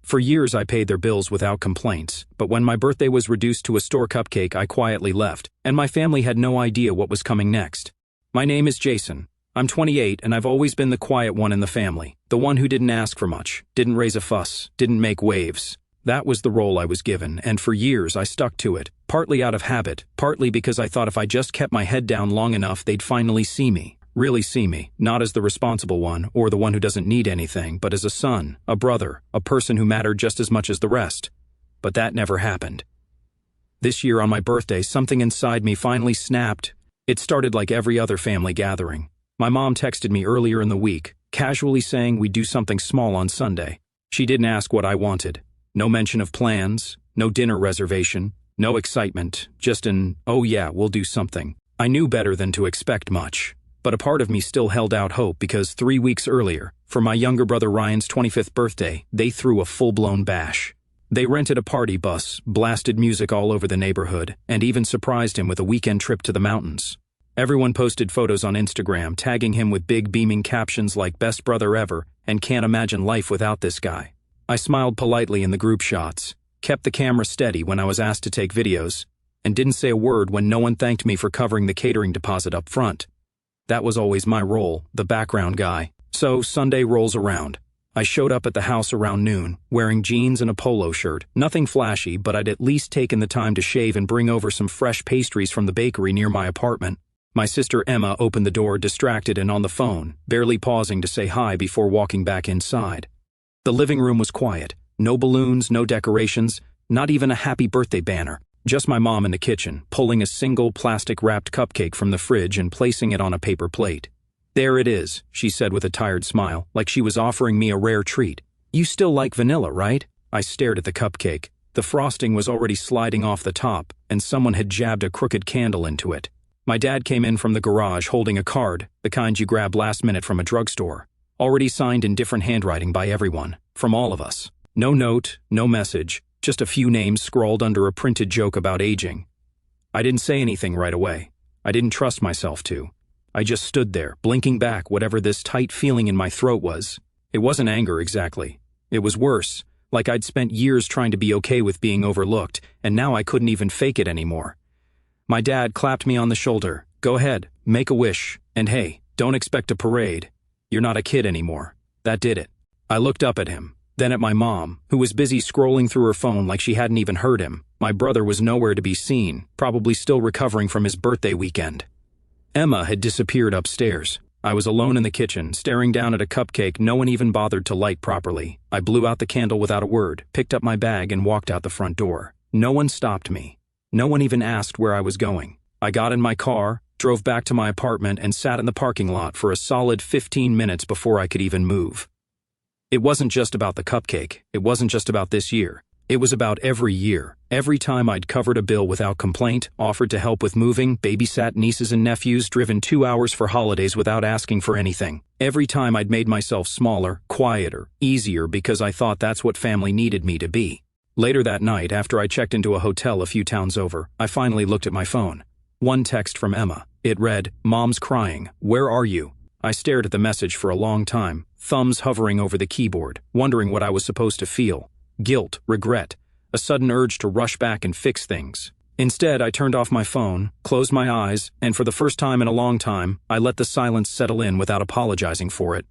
For years I paid their bills without complaints, but when my birthday was reduced to a store cupcake I quietly left, and my family had no idea what was coming next. My name is Jason. I'm 28 and I've always been the quiet one in the family, the one who didn't ask for much, didn't raise a fuss, didn't make waves. That was the role I was given, and for years I stuck to it, partly out of habit, partly because I thought if I just kept my head down long enough they'd finally see me, really see me, not as the responsible one or the one who doesn't need anything, but as a son, a brother, a person who mattered just as much as the rest. But that never happened. This year on my birthday, something inside me finally snapped. It started like every other family gathering. My mom texted me earlier in the week, casually saying we'd do something small on Sunday. She didn't ask what I wanted. No mention of plans, no dinner reservation, no excitement, just an, "Oh yeah, we'll do something." I knew better than to expect much, but a part of me still held out hope because 3 weeks earlier, for my younger brother Ryan's 25th birthday, they threw a full-blown bash. They rented a party bus, blasted music all over the neighborhood, and even surprised him with a weekend trip to the mountains. Everyone posted photos on Instagram, tagging him with big beaming captions like "best brother ever" and "can't imagine life without this guy." I smiled politely in the group shots, kept the camera steady when I was asked to take videos, and didn't say a word when no one thanked me for covering the catering deposit up front. That was always my role, the background guy. So Sunday rolls around. I showed up at the house around noon, wearing jeans and a polo shirt, nothing flashy, but I'd at least taken the time to shave and bring over some fresh pastries from the bakery near my apartment. My sister Emma opened the door, distracted and on the phone, barely pausing to say hi before walking back inside. The living room was quiet. No balloons, no decorations, not even a happy birthday banner. Just my mom in the kitchen, pulling a single plastic-wrapped cupcake from the fridge and placing it on a paper plate. "There it is," she said with a tired smile, like she was offering me a rare treat. "You still like vanilla, right?" I stared at the cupcake. The frosting was already sliding off the top, and someone had jabbed a crooked candle into it. My dad came in from the garage holding a card, the kind you grab last minute from a drugstore. Already signed in different handwriting by everyone, from all of us. No note, no message, just a few names scrawled under a printed joke about aging. I didn't say anything right away. I didn't trust myself to. I just stood there, blinking back whatever this tight feeling in my throat was. It wasn't anger exactly. It was worse, like I'd spent years trying to be okay with being overlooked, and now I couldn't even fake it anymore. My dad clapped me on the shoulder. "Go ahead, make a wish, and hey, don't expect a parade. You're not a kid anymore." That did it. I looked up at him, then at my mom, who was busy scrolling through her phone like she hadn't even heard him. My brother was nowhere to be seen, probably still recovering from his birthday weekend. Emma had disappeared upstairs. I was alone in the kitchen, staring down at a cupcake no one even bothered to light properly. I blew out the candle without a word, picked up my bag and walked out the front door. No one stopped me. No one even asked where I was going. I got in my car, drove back to my apartment and sat in the parking lot for a solid 15 minutes before I could even move. It wasn't just about the cupcake. It wasn't just about this year. It was about every year. Every time I'd covered a bill without complaint, offered to help with moving, babysat nieces and nephews, driven 2 hours for holidays without asking for anything. Every time I'd made myself smaller, quieter, easier because I thought that's what family needed me to be. Later that night, after I checked into a hotel a few towns over, I finally looked at my phone. One text from Emma. It read, "Mom's crying. Where are you?" I stared at the message for a long time, thumbs hovering over the keyboard, wondering what I was supposed to feel. Guilt, regret, a sudden urge to rush back and fix things. Instead, I turned off my phone, closed my eyes, and for the first time in a long time, I let the silence settle in without apologizing for it.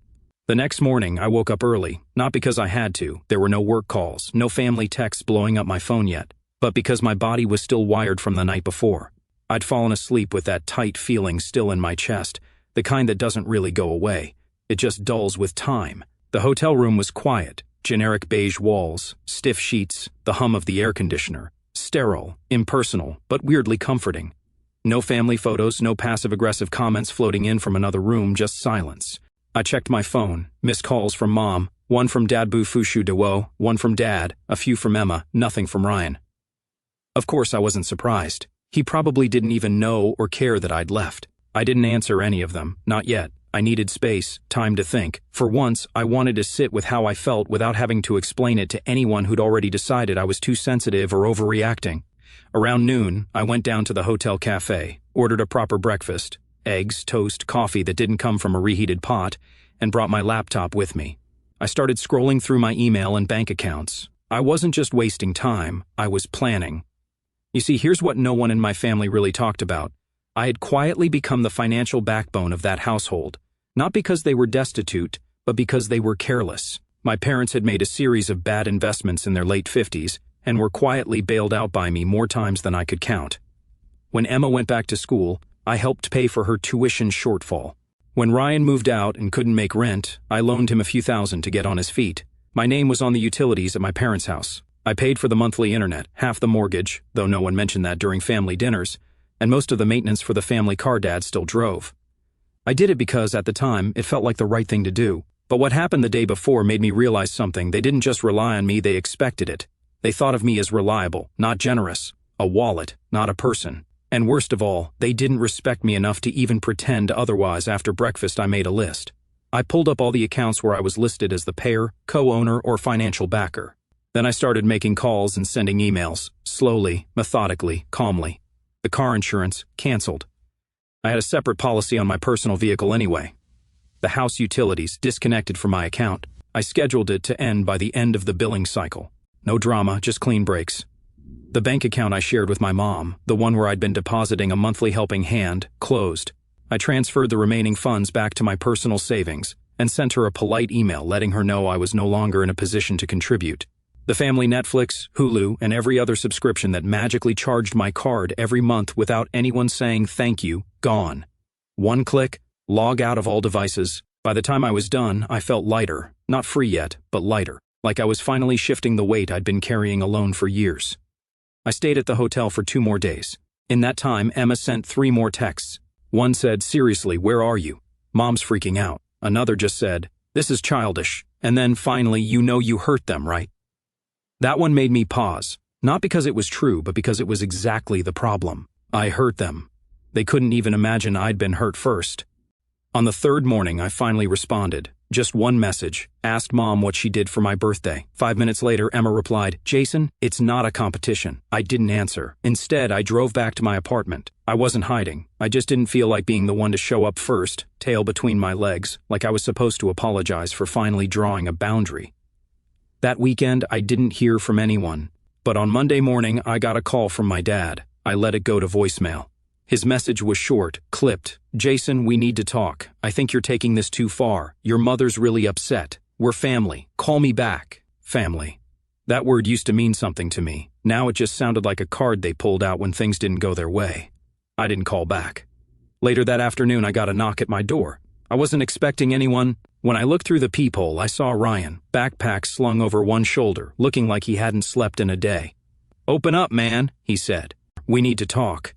The next morning, I woke up early, not because I had to. There were no work calls, no family texts blowing up my phone yet, but because my body was still wired from the night before. I'd fallen asleep with that tight feeling still in my chest, the kind that doesn't really go away. It just dulls with time. The hotel room was quiet, generic beige walls, stiff sheets, the hum of the air conditioner. Sterile, impersonal, but weirdly comforting. No family photos, no passive-aggressive comments floating in from another room, just silence. I checked my phone, missed calls from Mom, one from Dad Bu Fushu Dewo, one from Dad, a few from Emma, nothing from Ryan. Of course I wasn't surprised. He probably didn't even know or care that I'd left. I didn't answer any of them, not yet. I needed space, time to think. For once, I wanted to sit with how I felt without having to explain it to anyone who'd already decided I was too sensitive or overreacting. Around noon, I went down to the hotel cafe, ordered a proper breakfast, eggs, toast, coffee that didn't come from a reheated pot, and brought my laptop with me. I started scrolling through my email and bank accounts. I wasn't just wasting time, I was planning. You see, here's what no one in my family really talked about. I had quietly become the financial backbone of that household, not because they were destitute, but because they were careless. My parents had made a series of bad investments in their late 50s and were quietly bailed out by me more times than I could count. When Emma went back to school, I helped pay for her tuition shortfall. When Ryan moved out and couldn't make rent, I loaned him a few thousand to get on his feet. My name was on the utilities at my parents' house. I paid for the monthly internet, half the mortgage, though no one mentioned that during family dinners, and most of the maintenance for the family car Dad still drove. I did it because, at the time, it felt like the right thing to do. But what happened the day before made me realize something. They didn't just rely on me, they expected it. They thought of me as reliable, not generous, a wallet, not a person. And worst of all, they didn't respect me enough to even pretend otherwise. After breakfast, I made a list. I pulled up all the accounts where I was listed as the payer, co-owner, or financial backer. Then I started making calls and sending emails, slowly, methodically, calmly. The car insurance, canceled. I had a separate policy on my personal vehicle anyway. The house utilities, disconnected from my account. I scheduled it to end by the end of the billing cycle. No drama, just clean breaks. The bank account I shared with my mom, the one where I'd been depositing a monthly helping hand, closed. I transferred the remaining funds back to my personal savings and sent her a polite email letting her know I was no longer in a position to contribute. The family Netflix, Hulu, and every other subscription that magically charged my card every month without anyone saying thank you, gone. One click, log out of all devices. By the time I was done, I felt lighter. Not free yet, but lighter. Like I was finally shifting the weight I'd been carrying alone for years. I stayed at the hotel for 2 more days. In that time, Emma sent 3 more texts. One said, "Seriously, where are you? Mom's freaking out." Another just said, "This is childish." And then finally, "You know you hurt them, right?" That one made me pause. Not because it was true, but because it was exactly the problem. I hurt them. They couldn't even imagine I'd been hurt first. On the 3rd morning, I finally responded. Just one message. Asked Mom what she did for my birthday. 5 minutes later, Emma replied, "Jason, it's not a competition." I didn't answer. Instead, I drove back to my apartment. I wasn't hiding. I just didn't feel like being the one to show up first, tail between my legs, like I was supposed to apologize for finally drawing a boundary. That weekend, I didn't hear from anyone. But on Monday morning, I got a call from my dad. I let it go to voicemail. His message was short, clipped. "Jason, we need to talk. I think you're taking this too far. Your mother's really upset. We're family. Call me back." Family. That word used to mean something to me. Now it just sounded like a card they pulled out when things didn't go their way. I didn't call back. Later that afternoon, I got a knock at my door. I wasn't expecting anyone. When I looked through the peephole, I saw Ryan, backpack slung over one shoulder, looking like he hadn't slept in a day. "Open up, man," he said. "We need to talk."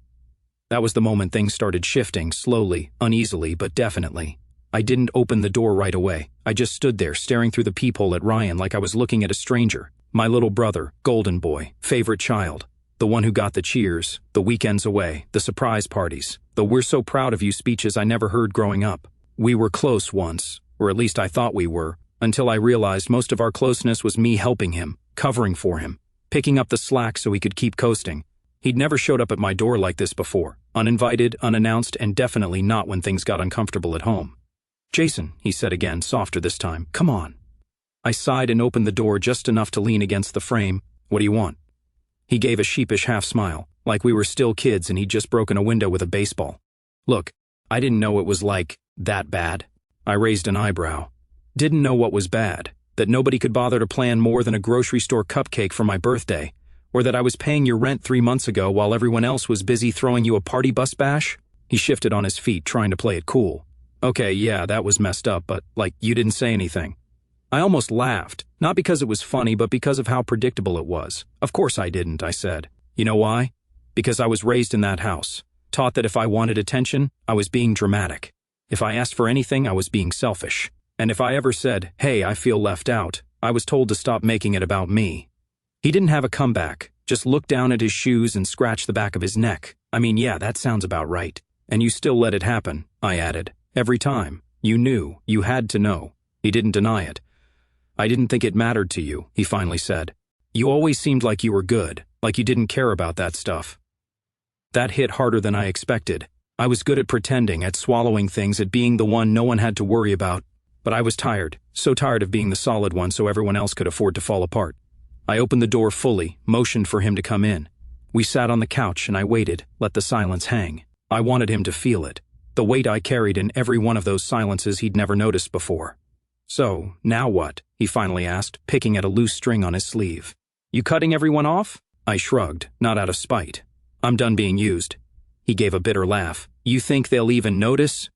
That was the moment things started shifting, slowly, uneasily, but definitely. I didn't open the door right away. I just stood there, staring through the peephole at Ryan like I was looking at a stranger. My little brother, golden boy, favorite child. The one who got the cheers, the weekends away, the surprise parties, the "we're so proud of you" speeches I never heard growing up. We were close once, or at least I thought we were, until I realized most of our closeness was me helping him, covering for him, picking up the slack so he could keep coasting. He'd never showed up at my door like this before, uninvited, unannounced, and definitely not when things got uncomfortable at home. "Jason," he said again, softer this time, "come on." I sighed and opened the door just enough to lean against the frame. "What do you want?" He gave a sheepish half-smile, like we were still kids and he'd just broken a window with a baseball. "Look, I didn't know it was that bad." I raised an eyebrow. Didn't know what was bad, that nobody could bother to plan more than a grocery store cupcake for my birthday, or that I was paying your rent 3 months ago while everyone else was busy throwing you a party bus bash? He shifted on his feet, trying to play it cool. "Okay, yeah, that was messed up, but, you didn't say anything." I almost laughed, not because it was funny, but because of how predictable it was. "Of course I didn't," I said. "You know why? Because I was raised in that house, taught that if I wanted attention, I was being dramatic. If I asked for anything, I was being selfish. And if I ever said, 'Hey, I feel left out,' I was told to stop making it about me." He didn't have a comeback, just looked down at his shoes and scratched the back of his neck. "I mean, yeah, that sounds about right. And you still let it happen," I added. "Every time. You knew. You had to know." He didn't deny it. "I didn't think it mattered to you," he finally said. "You always seemed like you were good, like you didn't care about that stuff." That hit harder than I expected. I was good at pretending, at swallowing things, at being the one no one had to worry about. But I was tired, so tired of being the solid one so everyone else could afford to fall apart. I opened the door fully, motioned for him to come in. We sat on the couch and I waited, let the silence hang. I wanted him to feel it, the weight I carried in every one of those silences he'd never noticed before. "So, now what?" he finally asked, picking at a loose string on his sleeve. "You cutting everyone off?" I shrugged, not out of spite. "I'm done being used." He gave a bitter laugh. "You think they'll even notice?"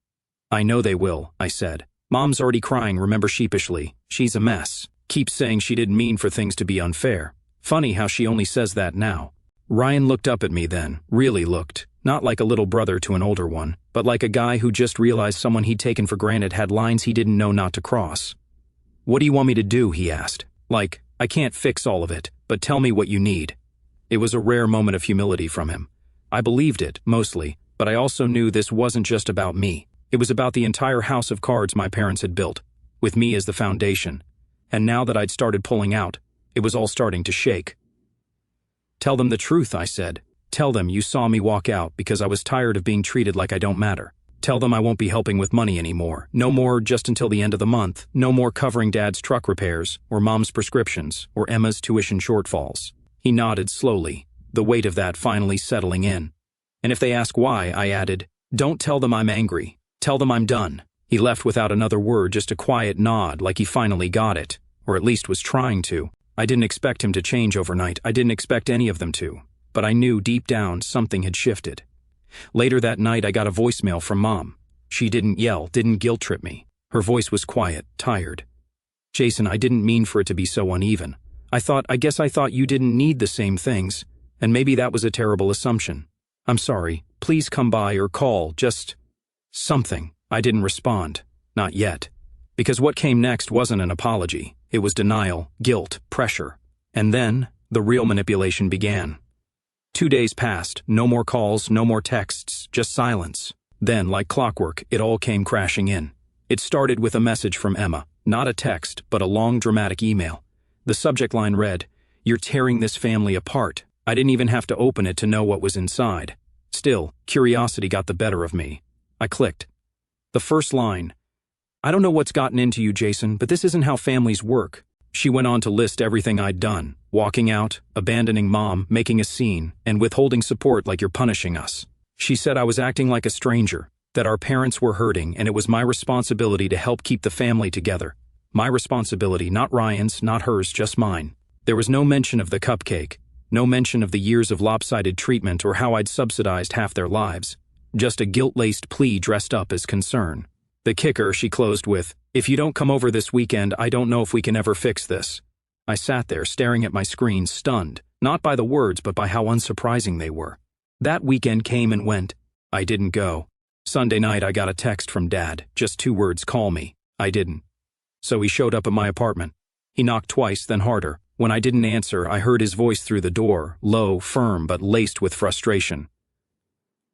"I know they will," I said. "Mom's already crying, remember, sheepishly. She's a mess. Keeps saying she didn't mean for things to be unfair. Funny how she only says that now." Ryan looked up at me then, really looked, not like a little brother to an older one, but like a guy who just realized someone he'd taken for granted had lines he didn't know not to cross. "What do you want me to do?" he asked. Like, "I can't fix all of it, but tell me what you need." It was a rare moment of humility from him. I believed it, mostly, but I also knew this wasn't just about me. It was about the entire house of cards my parents had built, with me as the foundation. And now that I'd started pulling out, it was all starting to shake. "Tell them the truth," I said. "Tell them you saw me walk out because I was tired of being treated like I don't matter. Tell them I won't be helping with money anymore. No more just until the end of the month. No more covering Dad's truck repairs, or Mom's prescriptions, or Emma's tuition shortfalls." He nodded slowly, the weight of that finally settling in. "And if they ask why," I added, "don't tell them I'm angry. Tell them I'm done." He left without another word, just a quiet nod like he finally got it, or at least was trying to. I didn't expect him to change overnight. I didn't expect any of them to. But I knew deep down something had shifted. Later that night I got a voicemail from Mom. She didn't yell, didn't guilt-trip me. Her voice was quiet, tired. "Jason, I didn't mean for it to be so uneven. I guess I thought you didn't need the same things, and maybe that was a terrible assumption. I'm sorry. Please come by or call, just something." I didn't respond. Not yet. Because what came next wasn't an apology. It was denial, guilt, pressure. And then, the real manipulation began. 2 days passed, no more calls, no more texts, just silence. Then, like clockwork, it all came crashing in. It started with a message from Emma, not a text, but a long, dramatic email. The subject line read, "You're tearing this family apart." I didn't even have to open it to know what was inside. Still, curiosity got the better of me. I clicked. The first line, "I don't know what's gotten into you, Jason, but this isn't how families work." She went on to list everything I'd done. Walking out, abandoning Mom, making a scene, and withholding support like you're punishing us. She said I was acting like a stranger, that our parents were hurting and it was my responsibility to help keep the family together. My responsibility, not Ryan's, not hers, just mine. There was no mention of the cupcake, no mention of the years of lopsided treatment or how I'd subsidized half their lives. Just a guilt-laced plea dressed up as concern. The kicker, she closed with, "If you don't come over this weekend, I don't know if we can ever fix this." I sat there staring at my screen, stunned, not by the words but by how unsurprising they were. That weekend came and went. I didn't go. Sunday night I got a text from Dad, just 2 words, "Call me." I didn't. So he showed up at my apartment. He knocked twice, then harder. When I didn't answer, I heard his voice through the door, low, firm, but laced with frustration.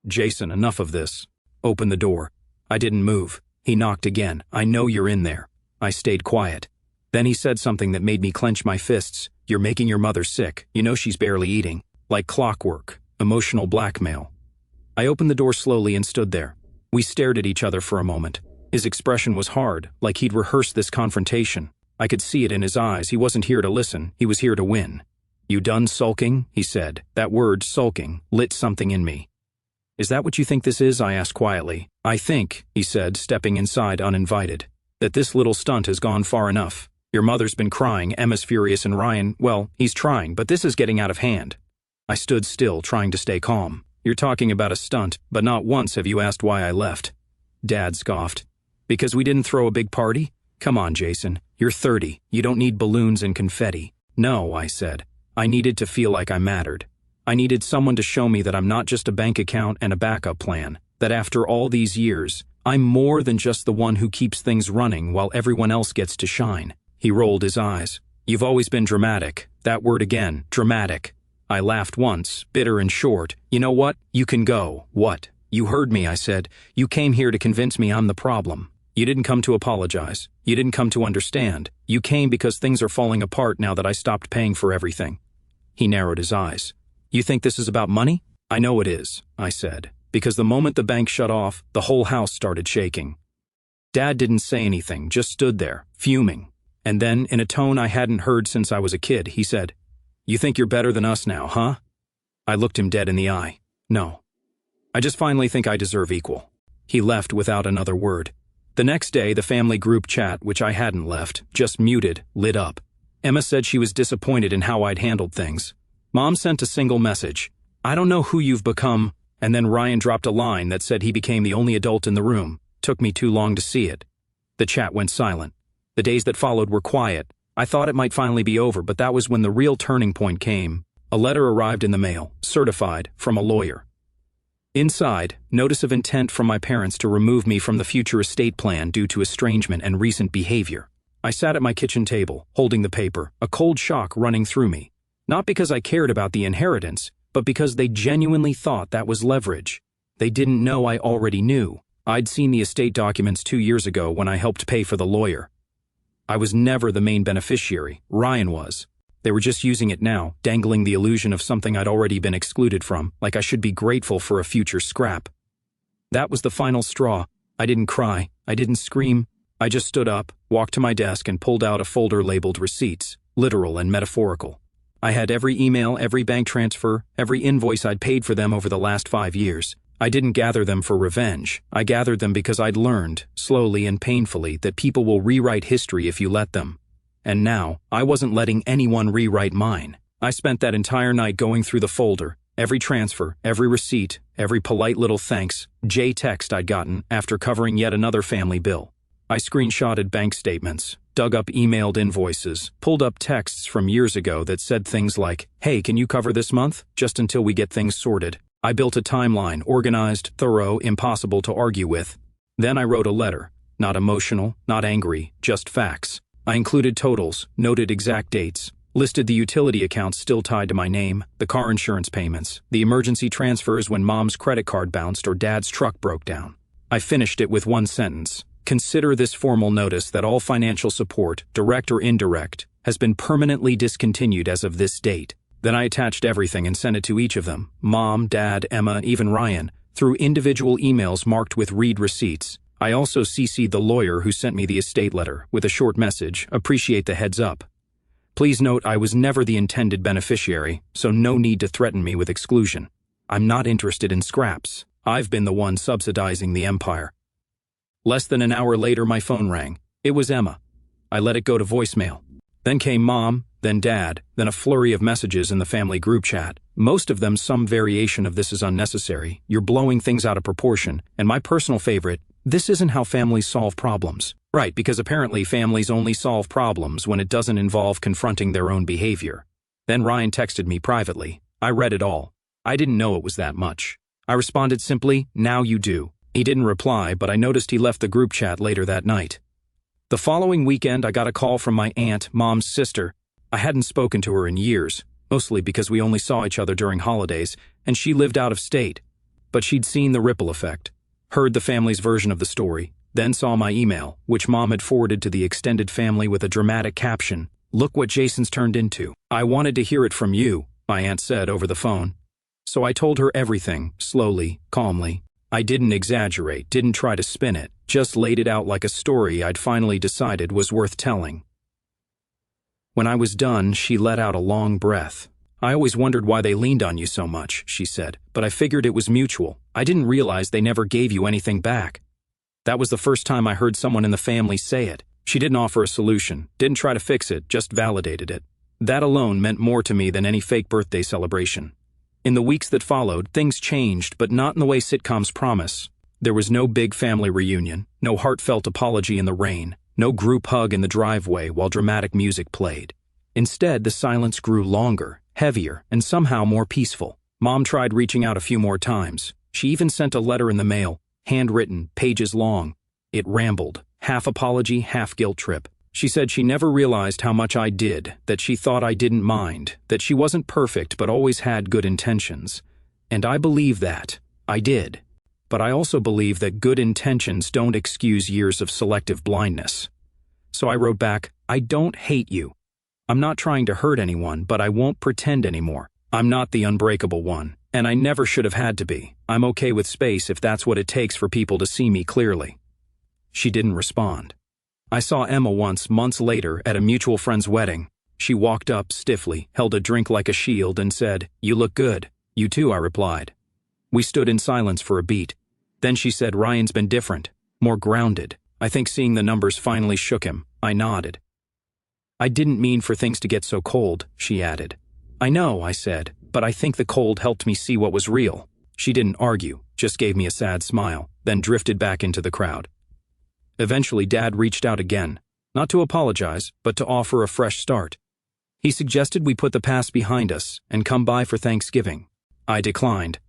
"Jason, enough of this. Open the door." I didn't move. He knocked again. "I know you're in there." I stayed quiet. Then he said something that made me clench my fists. "You're making your mother sick. You know she's barely eating." Like clockwork. Emotional blackmail. I opened the door slowly and stood there. We stared at each other for a moment. His expression was hard, like he'd rehearsed this confrontation. I could see it in his eyes. He wasn't here to listen. He was here to win. "You done sulking?" he said. That word, sulking, lit something in me. "Is that what you think this is?" I asked quietly. "I think," he said, stepping inside uninvited, "that this little stunt has gone far enough. Your mother's been crying, Emma's furious, and Ryan, well, he's trying, but this is getting out of hand." I stood still, trying to stay calm. "You're talking about a stunt, but not once have you asked why I left." Dad scoffed. "Because we didn't throw a big party? Come on, Jason. You're 30. You don't need balloons and confetti." "No," I said. "I needed to feel like I mattered. I needed someone to show me that I'm not just a bank account and a backup plan, that after all these years, I'm more than just the one who keeps things running while everyone else gets to shine." He rolled his eyes. "You've always been dramatic." That word again, dramatic. I laughed once, bitter and short. "You know what? You can go." "What?" "You heard me," I said. "You came here to convince me I'm the problem. You didn't come to apologize. You didn't come to understand. You came because things are falling apart now that I stopped paying for everything." He narrowed his eyes. "You think this is about money?" "I know it is," I said, "because the moment the bank shut off, the whole house started shaking." Dad didn't say anything, just stood there, fuming. And then, in a tone I hadn't heard since I was a kid, he said, "You think you're better than us now, huh?" I looked him dead in the eye. "No. I just finally think I deserve equal." He left without another word. The next day, the family group chat, which I hadn't left, just muted, lit up. Emma said she was disappointed in how I'd handled things. Mom sent a single message, "I don't know who you've become," and then Ryan dropped a line that said he became the only adult in the room. Took me too long to see it. The chat went silent. The days that followed were quiet. I thought it might finally be over, but that was when the real turning point came. A letter arrived in the mail, certified, from a lawyer. Inside, notice of intent from my parents to remove me from the future estate plan due to estrangement and recent behavior. I sat at my kitchen table, holding the paper, a cold shock running through me. Not because I cared about the inheritance, but because they genuinely thought that was leverage. They didn't know I already knew. I'd seen the estate documents 2 years ago when I helped pay for the lawyer. I was never the main beneficiary. Ryan was. They were just using it now, dangling the illusion of something I'd already been excluded from, like I should be grateful for a future scrap. That was the final straw. I didn't cry. I didn't scream. I just stood up, walked to my desk, and pulled out a folder labeled receipts, literal and metaphorical. I had every email, every bank transfer, every invoice I'd paid for them over the last 5 years. I didn't gather them for revenge. I gathered them because I'd learned, slowly and painfully, that people will rewrite history if you let them. And now, I wasn't letting anyone rewrite mine. I spent that entire night going through the folder, every transfer, every receipt, every polite little thanks, text I'd gotten after covering yet another family bill. I screenshotted bank statements, dug up emailed invoices, pulled up texts from years ago that said things like, "Hey, can you cover this month? Just until we get things sorted." I built a timeline, organized, thorough, impossible to argue with. Then I wrote a letter. Not emotional, not angry, just facts. I included totals, noted exact dates, listed the utility accounts still tied to my name, the car insurance payments, the emergency transfers when Mom's credit card bounced or Dad's truck broke down. I finished it with one sentence. Consider this formal notice that all financial support, direct or indirect, has been permanently discontinued as of this date. Then I attached everything and sent it to each of them, Mom, Dad, Emma, even Ryan, through individual emails marked with read receipts. I also CC'd the lawyer who sent me the estate letter with a short message, "Appreciate the heads up. Please note I was never the intended beneficiary, so no need to threaten me with exclusion. I'm not interested in scraps. I've been the one subsidizing the empire." Less than an hour later, my phone rang. It was Emma. I let it go to voicemail. Then came Mom, then Dad, then a flurry of messages in the family group chat. Most of them some variation of "This is unnecessary, you're blowing things out of proportion," and my personal favorite, "This isn't how families solve problems." Right, because apparently families only solve problems when it doesn't involve confronting their own behavior. Then Ryan texted me privately. I read it all. I didn't know it was that much. I responded simply, "Now you do." He didn't reply, but I noticed he left the group chat later that night. The following weekend, I got a call from my aunt, Mom's sister. I hadn't spoken to her in years, mostly because we only saw each other during holidays, and she lived out of state. But she'd seen the ripple effect, heard the family's version of the story, then saw my email, which Mom had forwarded to the extended family with a dramatic caption, "Look what Jason's turned into." "I wanted to hear it from you," my aunt said over the phone. So I told her everything, slowly, calmly. I didn't exaggerate, didn't try to spin it, just laid it out like a story I'd finally decided was worth telling. When I was done, she let out a long breath. "I always wondered why they leaned on you so much," she said, "but I figured it was mutual. I didn't realize they never gave you anything back." That was the first time I heard someone in the family say it. She didn't offer a solution, didn't try to fix it, just validated it. That alone meant more to me than any fake birthday celebration. In the weeks that followed, things changed, but not in the way sitcoms promise. There was no big family reunion, no heartfelt apology in the rain, no group hug in the driveway while dramatic music played. Instead, the silence grew longer, heavier, and somehow more peaceful. Mom tried reaching out a few more times. She even sent a letter in the mail, handwritten, pages long. It rambled, half apology, half guilt trip. She said she never realized how much I did, that she thought I didn't mind, that she wasn't perfect but always had good intentions. And I believe that. I did. But I also believe that good intentions don't excuse years of selective blindness. So I wrote back, "I don't hate you. I'm not trying to hurt anyone, but I won't pretend anymore. I'm not the unbreakable one, and I never should have had to be. I'm okay with space if that's what it takes for people to see me clearly." She didn't respond. I saw Emma once, months later, at a mutual friend's wedding. She walked up stiffly, held a drink like a shield, and said, "You look good." "You too," I replied. We stood in silence for a beat. Then she said, "Ryan's been different, more grounded. I think seeing the numbers finally shook him." I nodded. "I didn't mean for things to get so cold," she added. "I know," I said, "but I think the cold helped me see what was real." She didn't argue, just gave me a sad smile, then drifted back into the crowd. Eventually, Dad reached out again, not to apologize, but to offer a fresh start. He suggested we put the past behind us and come by for Thanksgiving. I declined.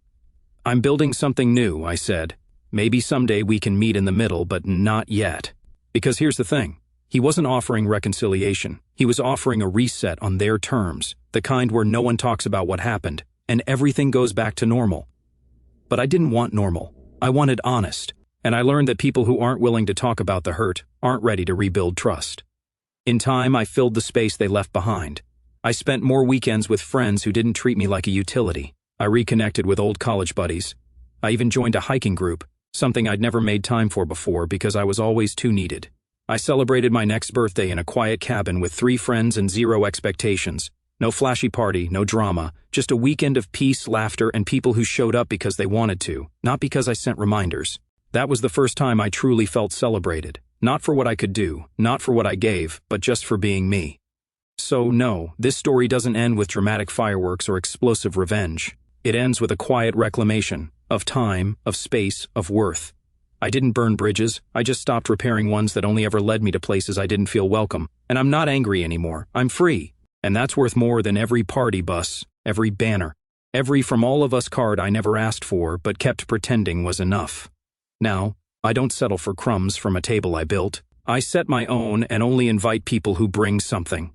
"I'm building something new," I said. "Maybe someday we can meet in the middle, but not yet." Because here's the thing. He wasn't offering reconciliation. He was offering a reset on their terms, the kind where no one talks about what happened, and everything goes back to normal. But I didn't want normal. I wanted honest, and I learned that people who aren't willing to talk about the hurt aren't ready to rebuild trust. In time, I filled the space they left behind. I spent more weekends with friends who didn't treat me like a utility. I reconnected with old college buddies. I even joined a hiking group, something I'd never made time for before because I was always too needed. I celebrated my next birthday in a quiet cabin with 3 friends and 0 expectations. No flashy party, no drama, just a weekend of peace, laughter, and people who showed up because they wanted to, not because I sent reminders. That was the first time I truly felt celebrated. Not for what I could do, not for what I gave, but just for being me. So no, this story doesn't end with dramatic fireworks or explosive revenge. It ends with a quiet reclamation of time, of space, of worth. I didn't burn bridges, I just stopped repairing ones that only ever led me to places I didn't feel welcome. And I'm not angry anymore, I'm free. And that's worth more than every party bus, every banner, every "from all of us" card I never asked for but kept pretending was enough. Now, I don't settle for crumbs from a table I built. I set my own and only invite people who bring something.